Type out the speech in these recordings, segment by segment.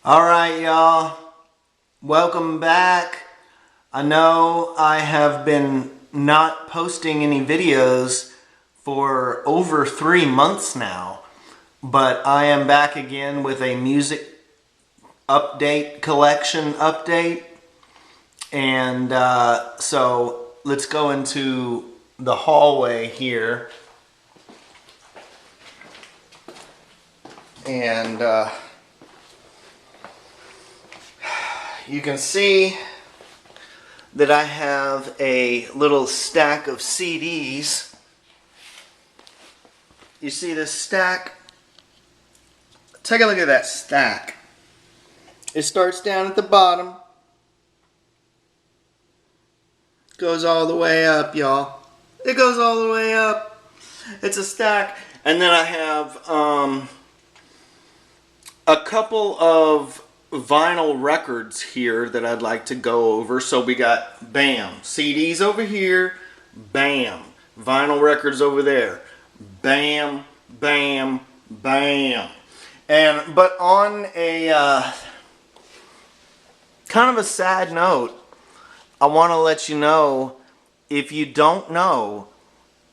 Alright, y'all. Welcome back. I know I have been not posting any videos for over 3 months now, but I am back again with a music update, collection update. And so let's go into the hallway here. And you can see that I have a little stack of CDs. You see this stack? Take a look at that stack. It starts down at the bottom, goes all the way up, y'all. It goes all the way up. It's a stack. And then I have a couple of vinyl records here that I'd like to go over. So we got BAM, CDs over here, BAM, vinyl records over there, BAM, BAM, BAM. But on a kind of a sad note, I want to let you know, if you don't know,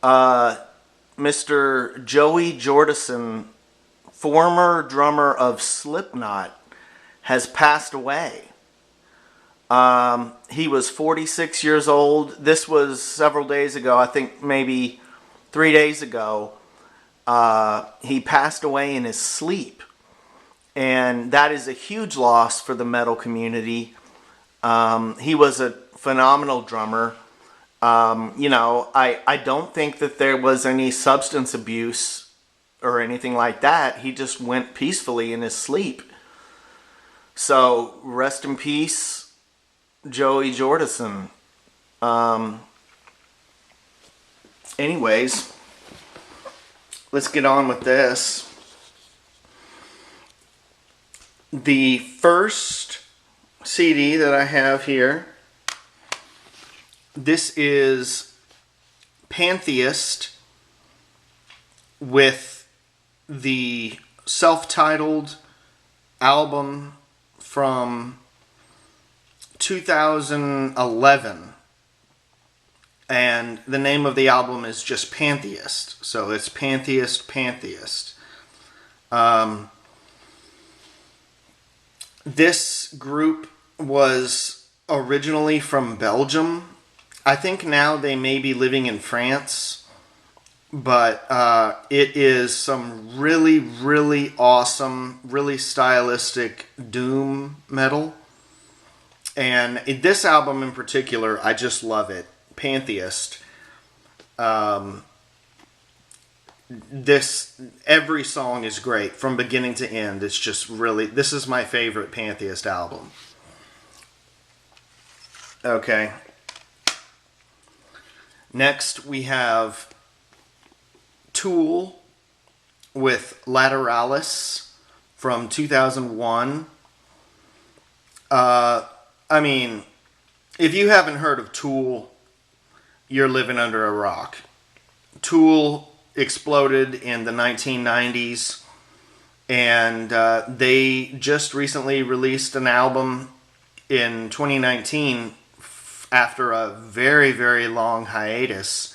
Mr. Joey Jordison, former drummer of Slipknot, has passed away. He was 46 years old. This was several days ago, I think maybe 3 days ago. He passed away in his sleep. And that is a huge loss for the metal community. He was a phenomenal drummer. I don't think that there was any substance abuse or anything like that. He just went peacefully in his sleep. So, rest in peace, Joey Jordison. Anyways, let's get on with this. The first CD that I have here, this is Pantheist with the self-titled album from 2011, and the name of the album is just Pantheist, so it's Pantheist. This group was originally from Belgium. I think now they may be living in France, but it is some really, really awesome, really stylistic doom metal. And this album in particular, I just love it. Pantheist. Every song is great from beginning to end. It's just really, this is my favorite Pantheist album. Okay. Next we have Tool with Lateralis from 2001. I mean, if you haven't heard of Tool, you're living under a rock. Tool exploded in the 1990s, and they just recently released an album in 2019 after a very, very long hiatus.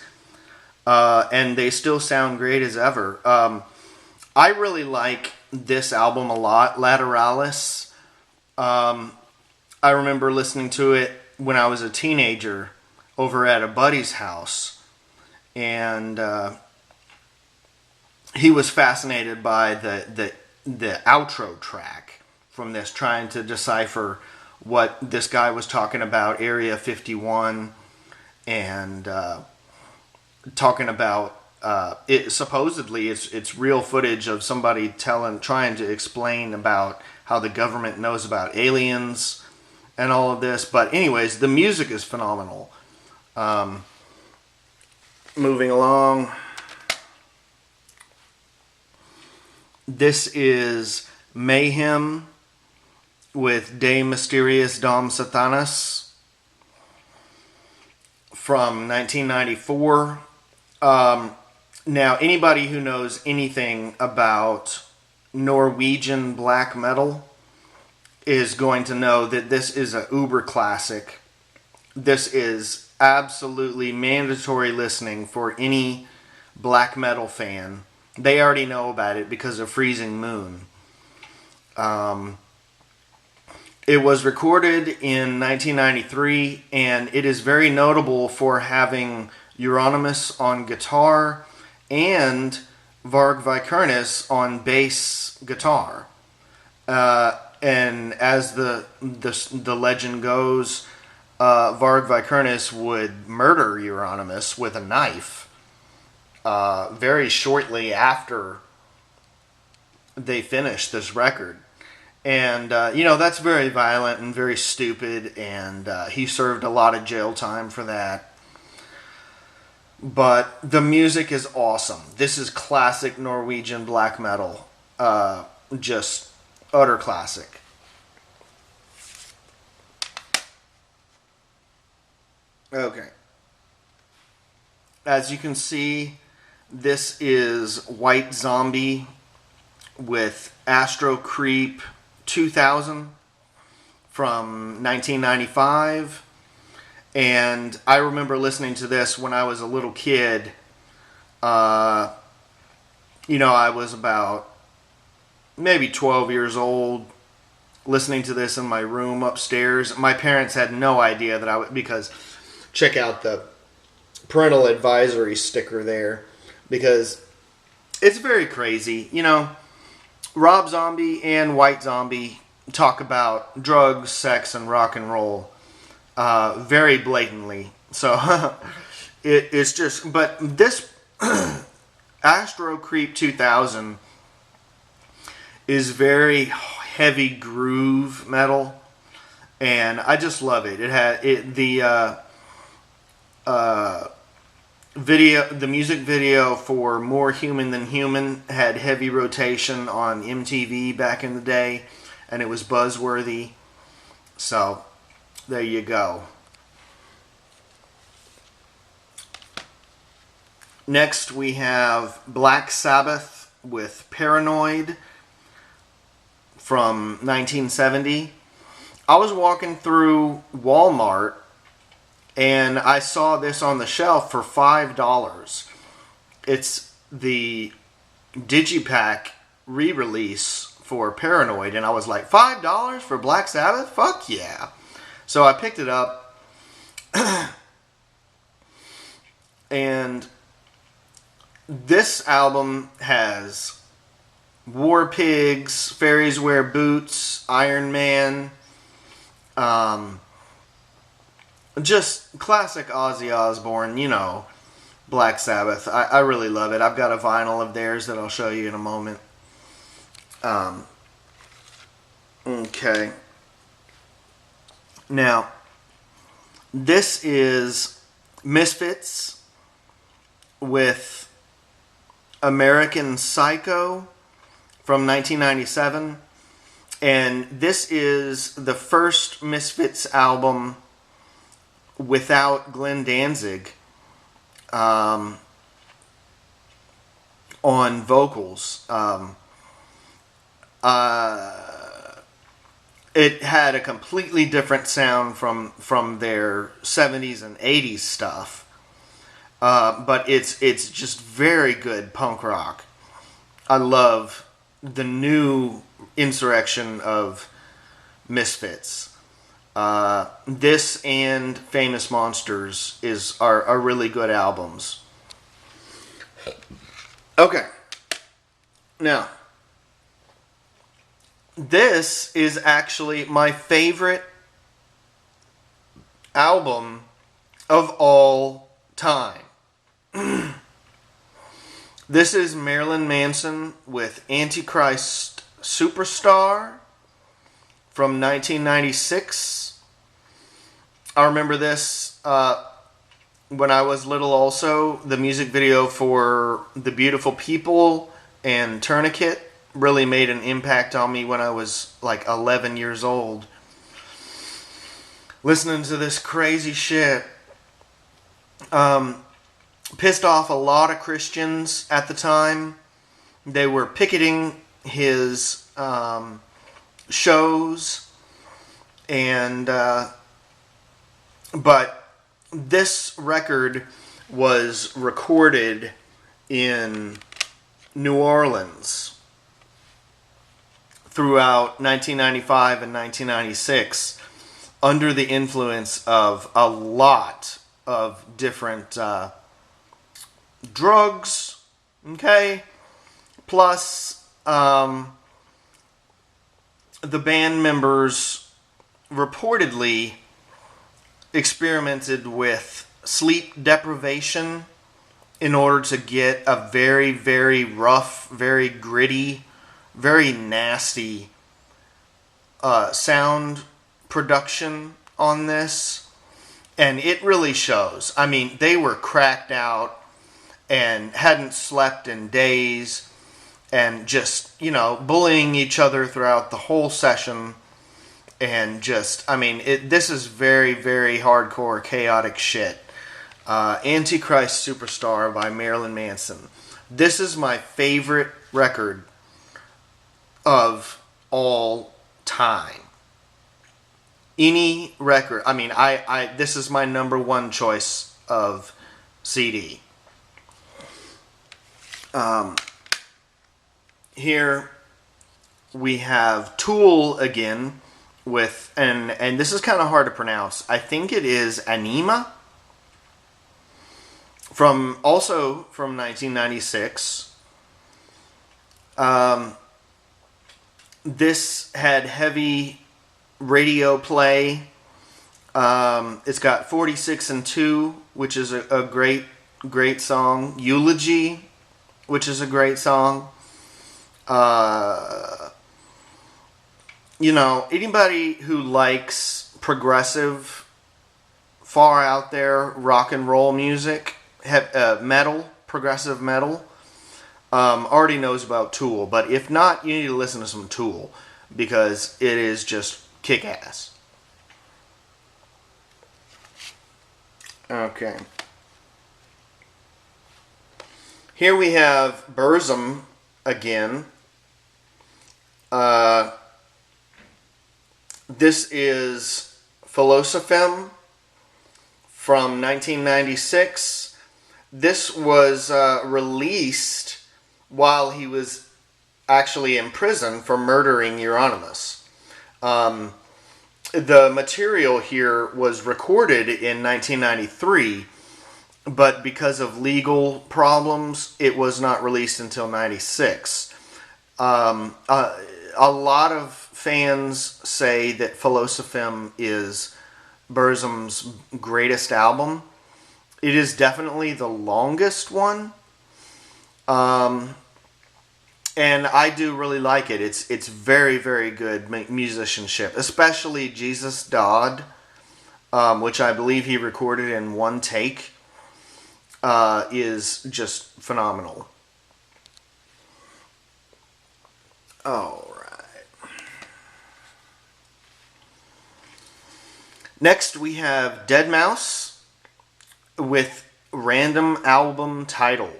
And they still sound great as ever. I really like this album a lot, Lateralis. I remember listening to it when I was a teenager over at a buddy's house. And he was fascinated by the outro track from this, trying to decipher what this guy was talking about, Area 51, and talking about it. Supposedly it's real footage of somebody trying to explain about how the government knows about aliens and all of this. But anyways, the music is phenomenal. Moving along, this is Mayhem with De Mysteriis Dom Satanas from 1994. Now, anybody who knows anything about Norwegian black metal is going to know that this is a uber classic. This is absolutely mandatory listening for any black metal fan. They already know about it because of Freezing Moon. It was recorded in 1993, and it is very notable for having Euronymous on guitar and Varg Vikernes on bass guitar. And as the legend goes, Varg Vikernes would murder Euronymous with a knife very shortly after they finished this record. And, that's very violent and very stupid, and he served a lot of jail time for that. But the music is awesome. This is classic Norwegian black metal. Just utter classic. Okay. As you can see, this is White Zombie with Astro Creep 2000 from 1995. And I remember listening to this when I was a little kid. I was about maybe 12 years old, listening to this in my room upstairs. My parents had no idea that because check out the parental advisory sticker there, because it's very crazy. Rob Zombie and White Zombie talk about drugs, sex, and rock and roll very blatantly. So it's just, but this Astro Creep 2000 is very heavy groove metal, and I just love it. It had the music video for More Human Than Human had heavy rotation on MTV back in the day, and it was buzzworthy. So there you go. Next we have Black Sabbath with Paranoid from 1970. I was walking through Walmart and I saw this on the shelf for $5. It's the Digipack re-release for Paranoid, and I was like, $5 for Black Sabbath? Fuck yeah. So I picked it up, and this album has War Pigs, Fairies Wear Boots, Iron Man, just classic Ozzy Osbourne, Black Sabbath. I really love it. I've got a vinyl of theirs that I'll show you in a moment. Okay. Now, this is Misfits with American Psycho from 1997. And this is the first Misfits album without Glenn Danzig on vocals. It had a completely different sound from their 70s and 80s stuff. But it's just very good punk rock. I love the new insurrection of Misfits. This and Famous Monsters are really good albums. Okay. Now, this is actually my favorite album of all time. This is Marilyn Manson with Antichrist Superstar from 1996. I remember this when I was little also. The music video for The Beautiful People and Tourniquet really made an impact on me when I was like 11 years old. Listening to this crazy shit. Pissed off a lot of Christians at the time. They were picketing his shows And but this record was recorded in New Orleans throughout 1995 and 1996 under the influence of a lot of different drugs, okay? Plus, the band members reportedly experimented with sleep deprivation in order to get a very, very rough, very gritty, very nasty sound production on this. And it really shows. I mean, they were cracked out and hadn't slept in days and just, bullying each other throughout the whole session. And just, I mean, this is very, very hardcore, chaotic shit. Antichrist Superstar by Marilyn Manson. This is my favorite record of all time. Any record. I mean, this is my number one choice of CD. Here we have Tool again with, and this is kind of hard to pronounce. I think it is Anima. Also from 1996. This had heavy radio play. It's got 46 and 2, which is a great song. Eulogy, which is a great song. Anybody who likes progressive, far out there rock and roll music, metal, progressive metal, already knows about Tool. But if not, you need to listen to some Tool because it is just kick-ass. Okay. Here we have Burzum again. This is Philosopheme from 1996. This was released while he was actually in prison for murdering Euronymous. The material here was recorded in 1993, but because of legal problems, it was not released until 96. A lot of fans say that Philosopheme is Burzum's greatest album. It is definitely the longest one. And I do really like it. It's very, very good musicianship. Especially Jesus Dodd, which I believe he recorded in one take, is just phenomenal. Alright. Next we have Deadmau5 with Random Album Title.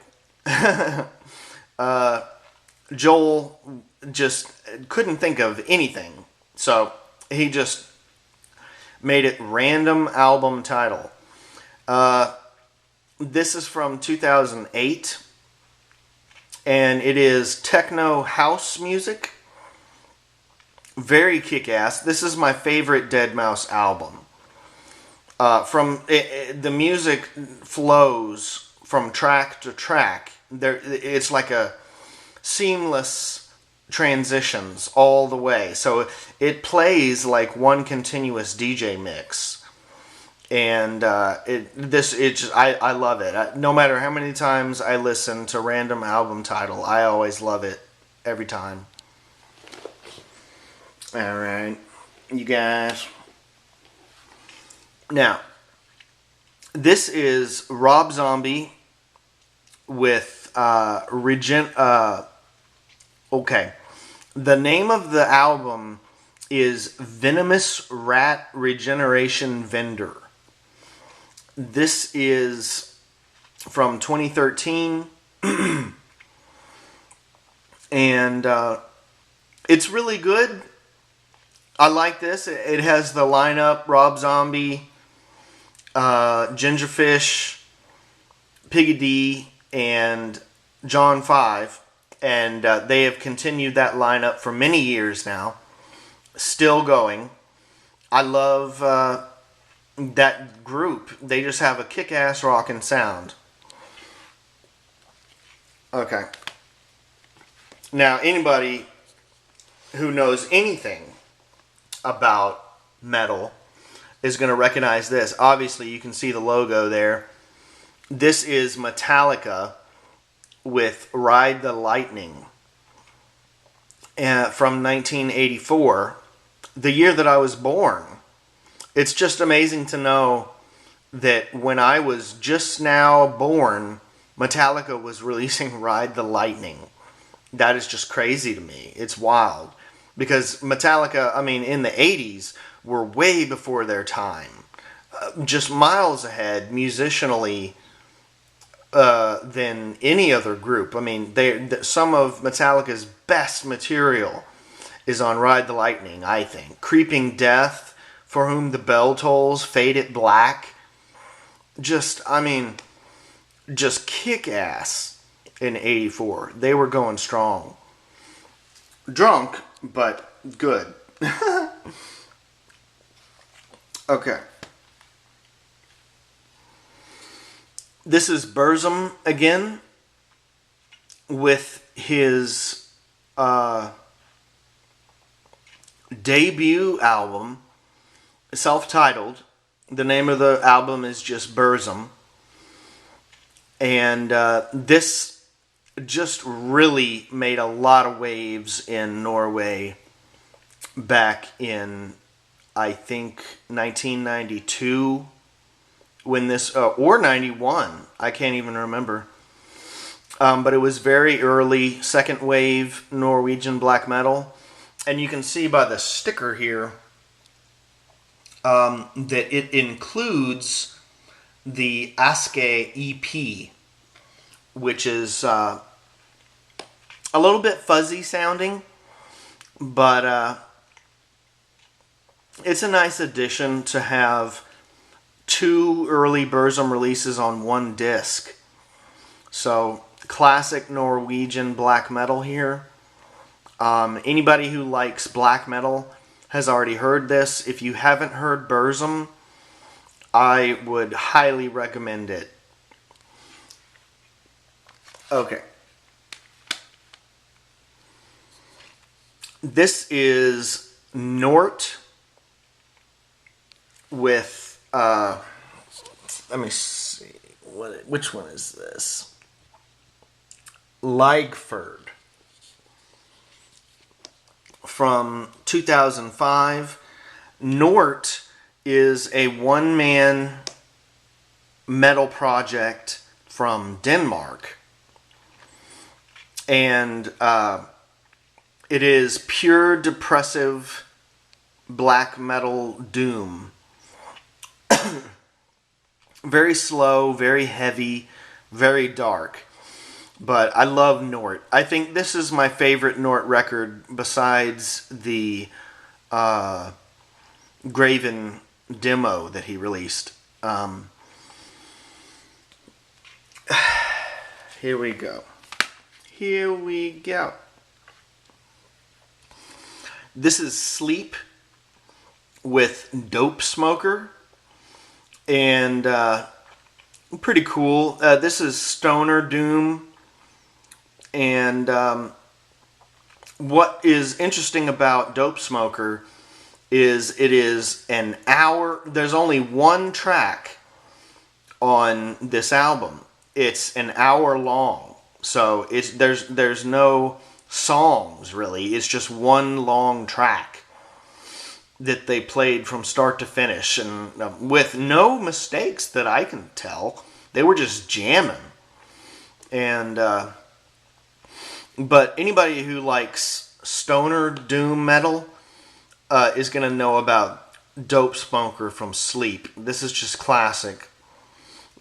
Joel just couldn't think of anything, so he just made it Random Album Title. This is from 2008, and it is techno house music. Very kick-ass. This is my favorite Deadmau5 album. The music flows from track to track. It's like a seamless transitions all the way. So it plays like one continuous DJ mix. And I love it. No matter how many times I listen to Random Album Title, I always love it every time. Alright, you guys. Now, this is Rob Zombie with okay. The name of the album is Venomous Rat Regeneration Vendor. This is from 2013. And it's really good. I like this. It has the lineup: Rob Zombie, Gingerfish, Piggy D, and John 5. And they have continued that lineup for many years now. Still going. I love that group. They just have a kick-ass rockin' sound. Okay. Now, anybody who knows anything about metal is going to recognize this. Obviously, you can see the logo there. This is Metallica with Ride the Lightning from 1984, the year that I was born. It's just amazing to know that when I was just now born, Metallica was releasing Ride the Lightning. That is just crazy to me. It's wild. Because Metallica, I mean, in the 80s, were way before their time. Just miles ahead, musicianally, than any other group. I mean, some of Metallica's best material is on Ride the Lightning, I think. Creeping Death, For Whom the Bell Tolls, Faded Black. Just kick-ass in 84. They were going strong. Drunk, but good. Okay. This is Burzum again with his debut album, self-titled. The name of the album is just Burzum. And this just really made a lot of waves in Norway back in, I think, 1992, when this, or 91, I can't even remember. But it was very early, second wave Norwegian black metal. And you can see by the sticker here that it includes the Aske EP, which is a little bit fuzzy sounding, but it's a nice addition to have two early Burzum releases on one disc. So, classic Norwegian black metal here. Anybody who likes black metal has already heard this. If you haven't heard Burzum, I would highly recommend it. Okay. This is Nort with, let me see, which one is this? Ligford from 2005. Nort is a one-man metal project from Denmark. And it is pure depressive black metal doom. Very slow, very heavy, very dark. But I love Nort. I think this is my favorite Nort record besides the Graven demo that he released. Here we go. Here we go. This is Sleep with Dope Smoker. And pretty cool. This is Stoner Doom. And what is interesting about Dope Smoker is it is an hour. There's only one track on this album. It's an hour long. So there's no songs really. It's just one long track that they played from start to finish, and with no mistakes that I can tell. They were just jamming. And but anybody who likes stoner doom metal is going to know about Dope Smoker from Sleep. This is just classic.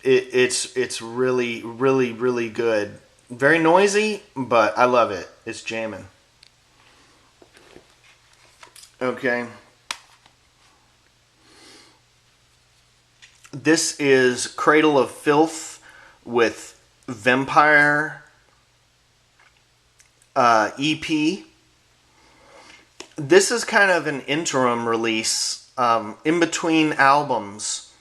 It's really, really, really good. Very noisy, but I love it. It's jamming. Okay. This is Cradle of Filth with Vampire EP. This is kind of an interim release. In between albums,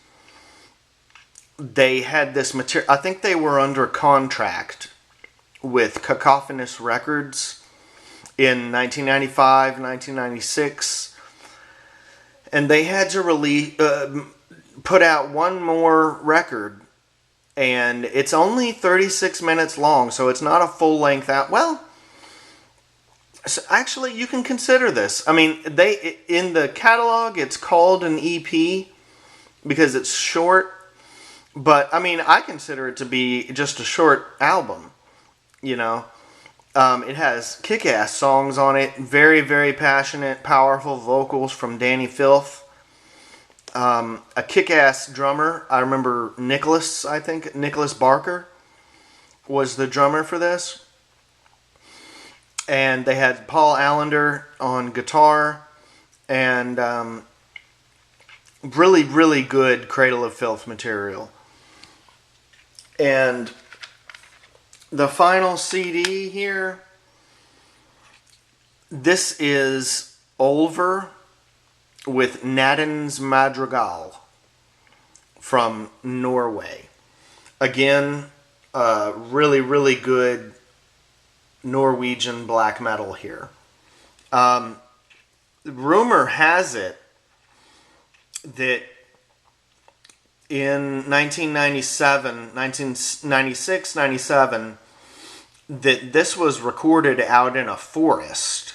they had this material. I think they were under contract with Cacophonous Records in 1995, 1996. And they had to put out one more record. And it's only 36 minutes long, so it's not a full-length out. Well, so actually, you can consider this. I mean, in the catalog, it's called an EP because it's short. But, I mean, I consider it to be just a short album, you know. It has kick-ass songs on it. Very, very passionate, powerful vocals from Danny Filth. A kick-ass drummer. I remember Nicholas Barker was the drummer for this. And they had Paul Allender on guitar. And really, really good Cradle of Filth material. And the final CD here, this is Olver with Nadens Madrigal from Norway. Again, really, really good Norwegian black metal here. Rumor has it that in 1996, 97, that this was recorded out in a forest.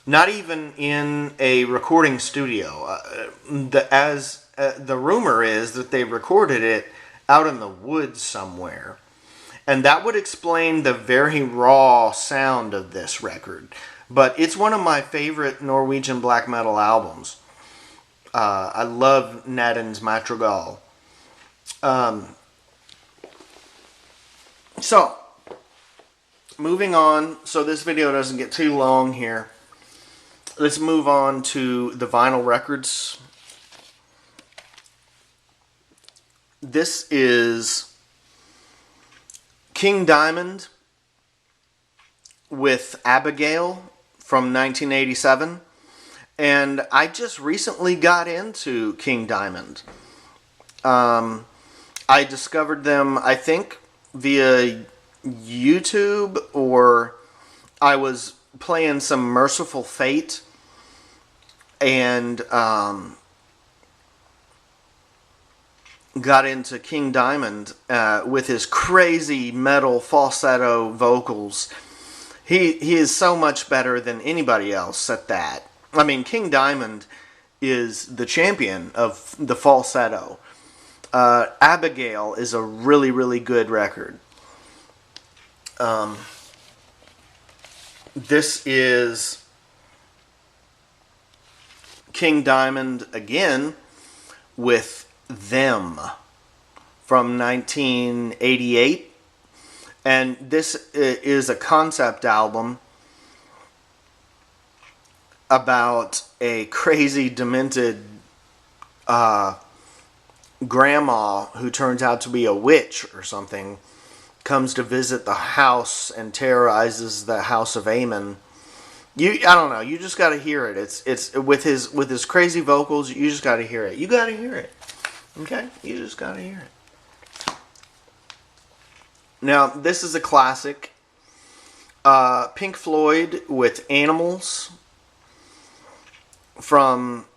Not even in a recording studio. The rumor is that they recorded it out in the woods somewhere. And that would explain the very raw sound of this record. But it's one of my favorite Norwegian black metal albums. I love Nadens Madrigal. So, moving on, so this video doesn't get too long here. Let's move on to the vinyl records. This is King Diamond with Abigail from 1987. And I just recently got into King Diamond. I discovered them, I think, via YouTube, or I was playing some Merciful Fate, and got into King Diamond with his crazy metal falsetto vocals. He is so much better than anybody else at that. I mean, King Diamond is the champion of the falsetto. Abigail is a really, really good record. This is King Diamond again with Them from 1988. And this is a concept album about a crazy, demented grandma who turns out to be a witch or something, comes to visit the house and terrorizes the house of Amen. I don't know. You just got to hear it. It's with his crazy vocals. You just got to hear it. You got to hear it. Okay, you just got to hear it. Now this is a classic. Pink Floyd with Animals from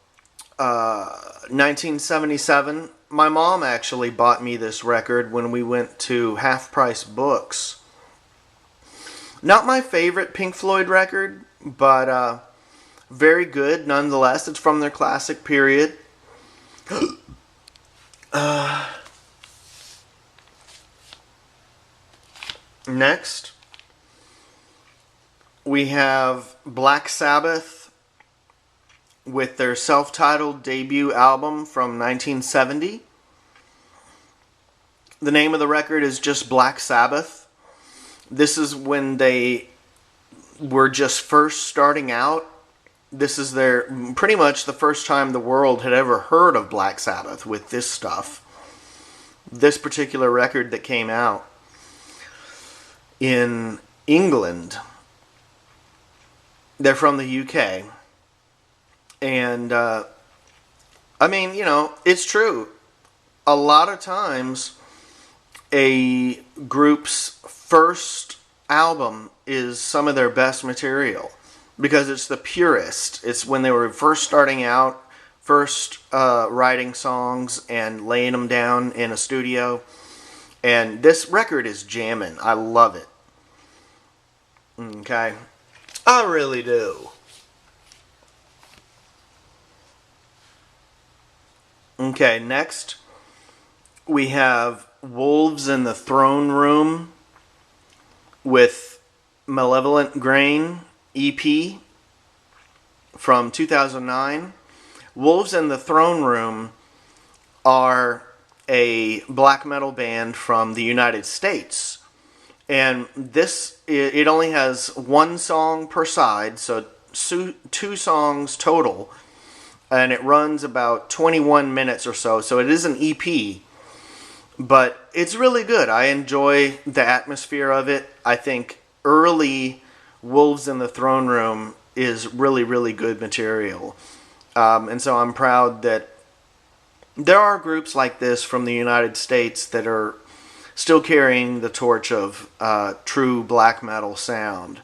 1977. My mom actually bought me this record when we went to Half Price Books. Not my favorite Pink Floyd record, but very good nonetheless. It's from their classic period. Next, we have Black Sabbath with their self-titled debut album from 1970. The name of the record is just Black Sabbath. This is when they were just first starting out. This is pretty much the first time the world had ever heard of Black Sabbath with this stuff. this particular record that came out in England. They're from the UK. And, I mean, you know, it's true. A lot of times, a group's first album is some of their best material because it's the purest. It's when they were first starting out, first writing songs and laying them down in a studio. And this record is jamming. I love it. Okay. I really do. Okay, next we have Wolves in the Throne Room with Malevolent Grain EP from 2009. Wolves in the Throne Room are a black metal band from the United States. And this, it only has one song per side, so 2 songs total. And it runs about 21 minutes or so, so it is an EP. But it's really good. I enjoy the atmosphere of it. I think early Wolves in the Throne Room is really, really good material. And so I'm proud that there are groups like this from the United States that are still carrying the torch of true black metal sound.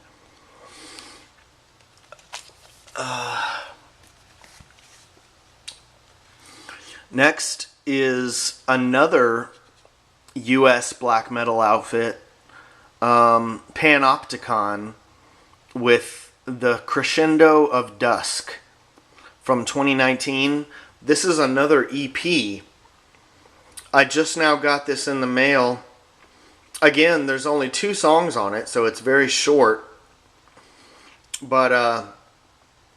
Next is another U.S. black metal outfit, Panopticon, with the Crescendo of Dusk from 2019. This is another EP. I just now got this in the mail. Again, there's only 2 songs on it, so it's very short. But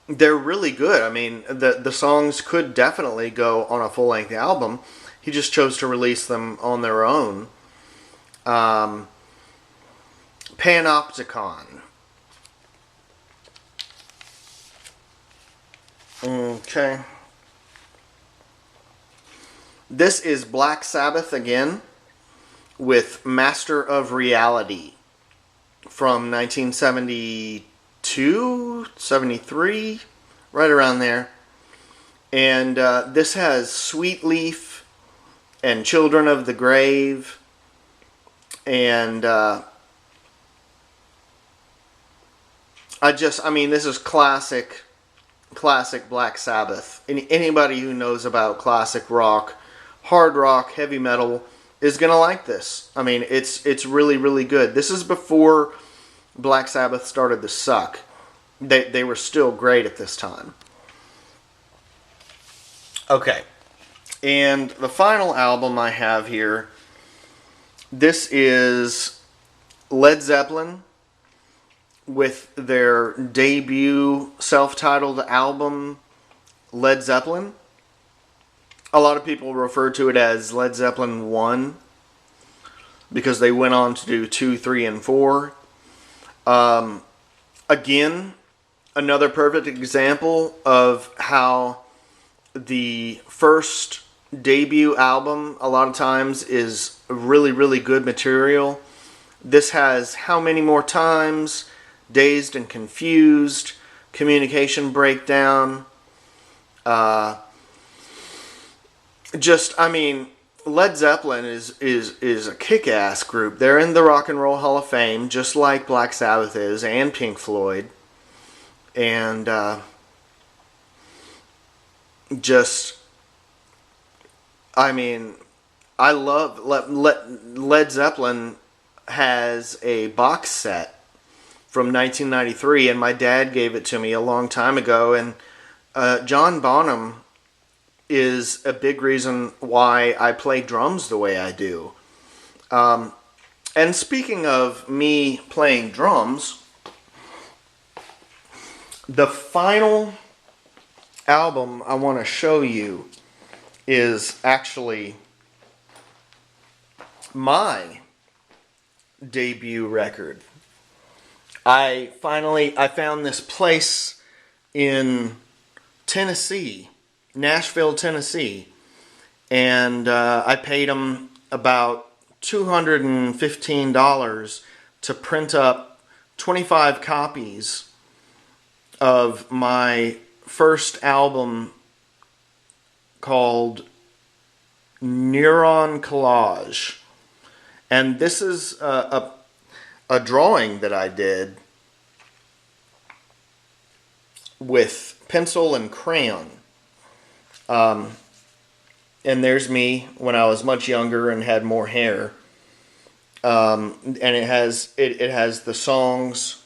they're really good. I mean, the songs could definitely go on a full-length album. He just chose to release them on their own. Panopticon. Okay. This is Black Sabbath again with Master of Reality from 1972, 73, right around there. And this has Sweet Leaf and Children of the Grave and I mean, this is classic Black Sabbath. Anybody who knows about classic rock, hard rock, heavy metal is going to like this. I mean, it's really, really good. This is before Black Sabbath started to suck. They were still great at this time. Okay. And the final album I have here, this is Led Zeppelin with their debut self-titled album, Led Zeppelin. A lot of people refer to it as Led Zeppelin 1 because they went on to do 2, 3, and 4. Again, another perfect example of how the first debut album a lot of times is really, really good material. This has How Many More Times, Dazed and Confused, Communication Breakdown. I mean, Led Zeppelin is a kick-ass group. They're in the Rock and Roll Hall of Fame, just like Black Sabbath is, and Pink Floyd. And I mean, I love Led Zeppelin has a box set from 1993, and my dad gave it to me a long time ago. And John Bonham is a big reason why I play drums the way I do. And speaking of me playing drums, the final album I want to show you is actually my debut record. I found this place in Tennessee, Nashville, Tennessee, and I paid them about $215 to print up 25 copies of my first album called Neuron Collage. And this is a drawing that I did with pencil and crayon. And there's me when I was much younger and had more hair. And it has the songs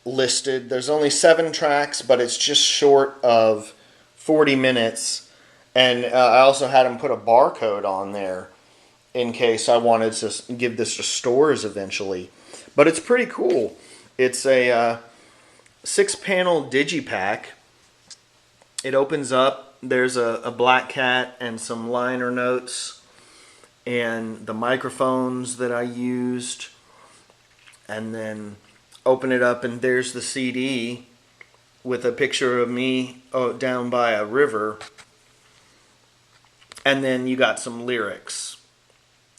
listed. There's only 7 tracks, but it's just short of 40 minutes. And I also had them put a barcode on there in case I wanted to give this to stores eventually. But it's pretty cool. It's a 6-panel digipack. It opens up. There's a black cat and some liner notes and the microphones that I used. And then open it up and there's the CD with a picture of me down by a river. And then you got some lyrics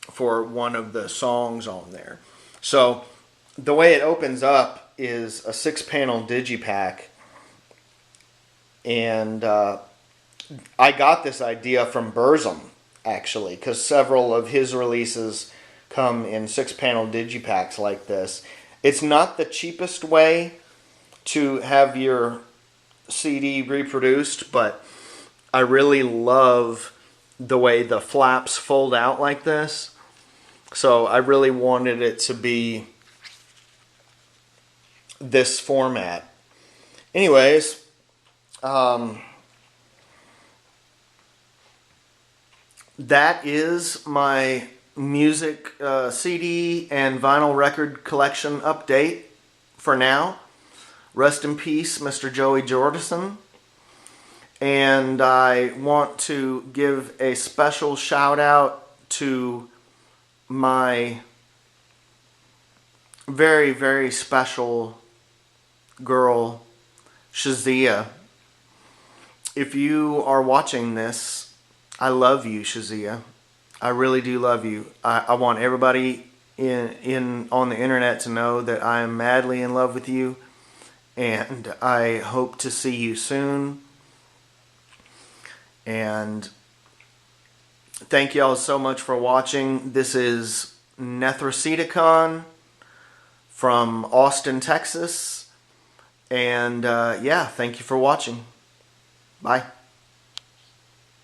for one of the songs on there. So the way it opens up is a 6-panel digipack. And I got this idea from Burzum, actually, because several of his releases come in 6-panel digipacks like this. It's not the cheapest way to have your CD reproduced, but I really love the way the flaps fold out like this. So I really wanted it to be this format. Anyways, that is my music CD and vinyl record collection update for now. Rest in peace, Mr. Joey Jordison. And I want to give a special shout out to my very, very special girl, Shazia. If you are watching this, I love you, Shazia. I really do love you. I want everybody on the internet to know that I am madly in love with you, and I hope to see you soon. And thank you all so much for watching. This is Nethracedicon from Austin, Texas. And yeah, thank you for watching. Bye.